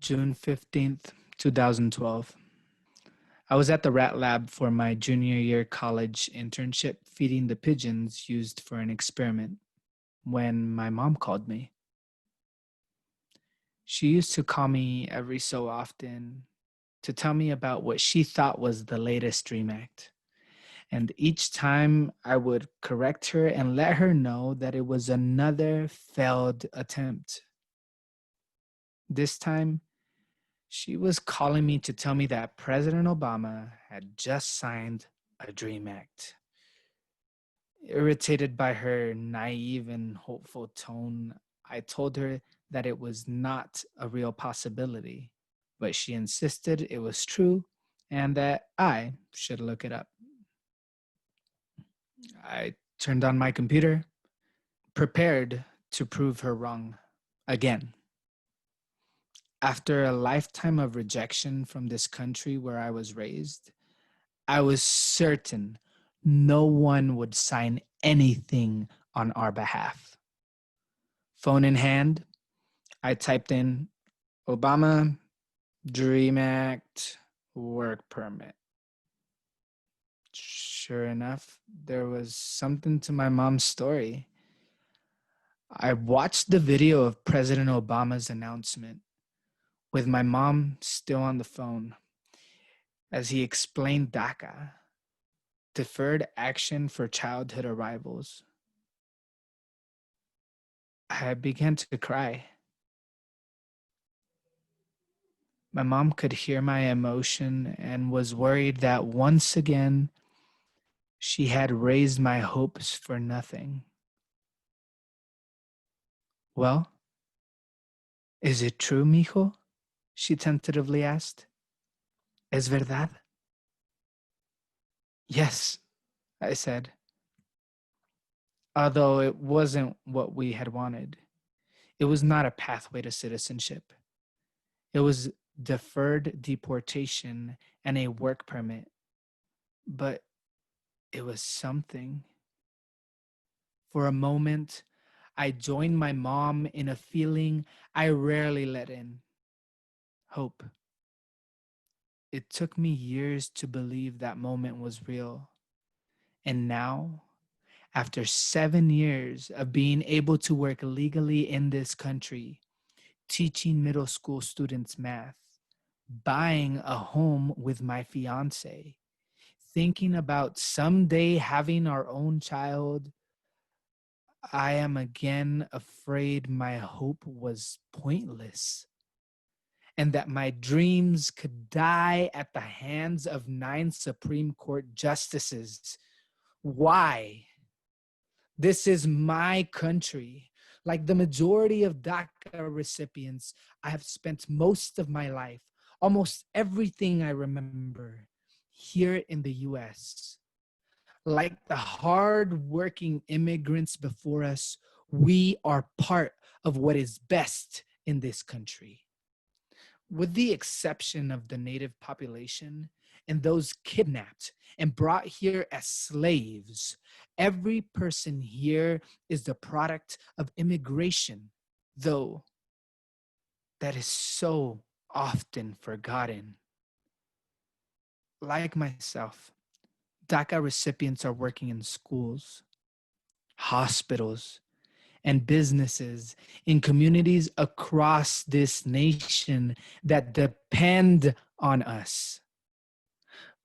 June 15th, 2012. I was at the rat lab for my junior year college internship feeding the pigeons used for an experiment when my mom called me. She used to call me every so often to tell me about what she thought was the latest dream act. And each time I would correct her and let her know that it was another failed attempt. This time, she was calling me to tell me that President Obama had just signed a dream act. Irritated by her naive and hopeful tone, I told her that it was not a real possibility, but she insisted it was true and that I should look it up. I turned on my computer, prepared to prove her wrong again. After a lifetime of rejection from this country where I was raised, I was certain no one would sign anything on our behalf. Phone in hand, I typed in Obama, Dream Act, work permit. Sure enough, there was something to my mom's story. I watched the video of President Obama's announcement with my mom still on the phone as he explained DACA, Deferred Action for Childhood Arrivals. I began to cry. My mom could hear my emotion and was worried that once again, she had raised my hopes for nothing. Well, is it true, mijo? She tentatively asked. ¿Es verdad? Yes, I said. Although it wasn't what we had wanted. It was not a pathway to citizenship. It was deferred deportation and a work permit. But it was something. For a moment, I joined my mom in a feeling I rarely let in. Hope. It took me years to believe that moment was real. And now, after 7 years of being able to work legally in this country, teaching middle school students math, buying a home with my fiance, thinking about someday having our own child, I am again afraid my hope was pointless and that my dreams could die at the hands of 9 Supreme Court justices. Why? This is my country. Like the majority of DACA recipients, I have spent most of my life, almost everything I remember, here in the US. Like the hard-working immigrants before us, we are part of what is best in this country. With the exception of the native population and those kidnapped and brought here as slaves, every person here is the product of immigration, though that is so often forgotten. Like myself, DACA recipients are working in schools, hospitals, and businesses in communities across this nation that depend on us.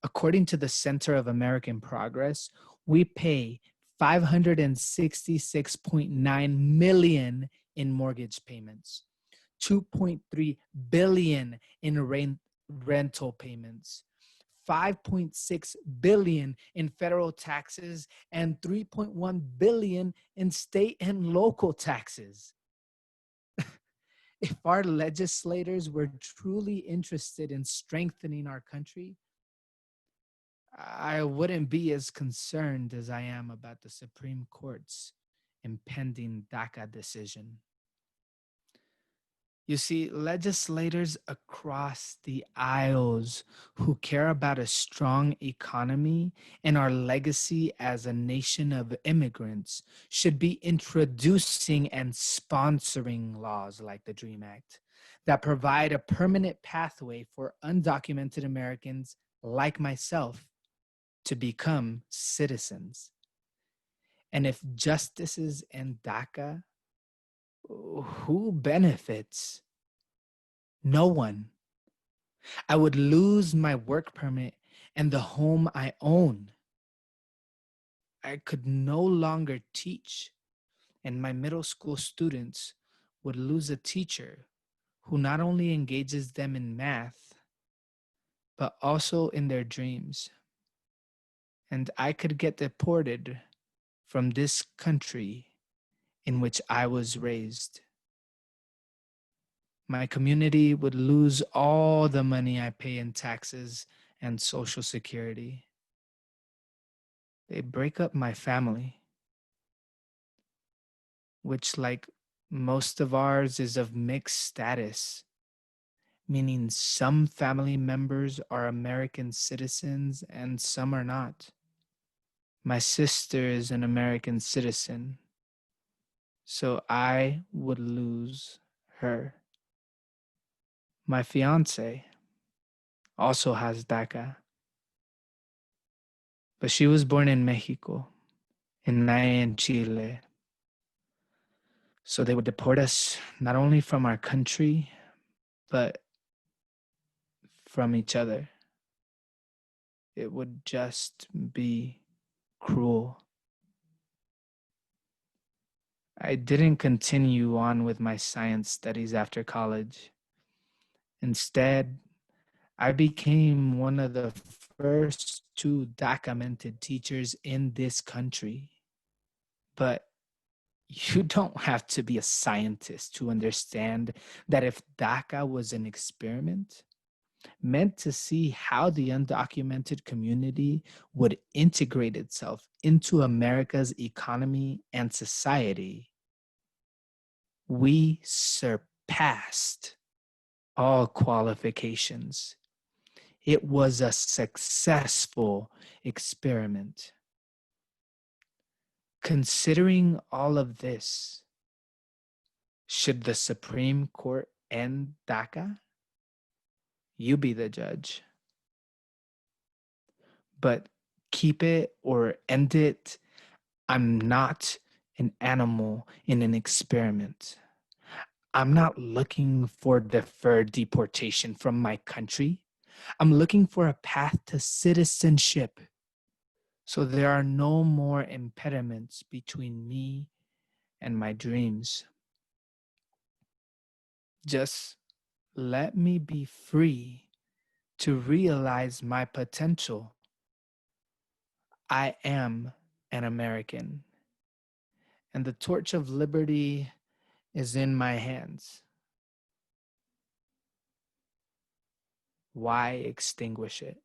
According to the Center of American Progress, we pay $566.9 million in mortgage payments, $2.3 billion in rental payments, $5.6 billion in federal taxes, and $3.1 billion in state and local taxes. If our legislators were truly interested in strengthening our country, I wouldn't be as concerned as I am about the Supreme Court's impending DACA decision. You see, legislators across the aisles who care about a strong economy and our legacy as a nation of immigrants should be introducing and sponsoring laws like the DREAM Act that provide a permanent pathway for undocumented Americans like myself to become citizens. And if justices and DACA, who benefits? No one. I would lose my work permit and the home I own. I could no longer teach, and my middle school students would lose a teacher who not only engages them in math, but also in their dreams. And I could get deported from this country in which I was raised. My community would lose all the money I pay in taxes and Social Security. They break up my family, which, like most of ours, is of mixed status, meaning some family members are American citizens and some are not. My sister is an American citizen, so I would lose her. My fiance also has DACA, but she was born in Mexico and I in Chile. So they would deport us not only from our country, but from each other. It would just be cruel. I didn't continue on with my science studies after college. Instead, I became one of the first two documented teachers in this country. But you don't have to be a scientist to understand that if DACA was an experiment meant to see how the undocumented community would integrate itself into America's economy and society, we surpassed all qualifications. It was a successful experiment. Considering all of this, should the Supreme Court end DACA? You be the judge. But keep it or end it, I'm not an animal in an experiment. I'm not looking for deferred deportation from my country. I'm looking for a path to citizenship. So there are no more impediments between me and my dreams. Just let me be free to realize my potential. I am an American, and the torch of liberty is in my hands. Why extinguish it?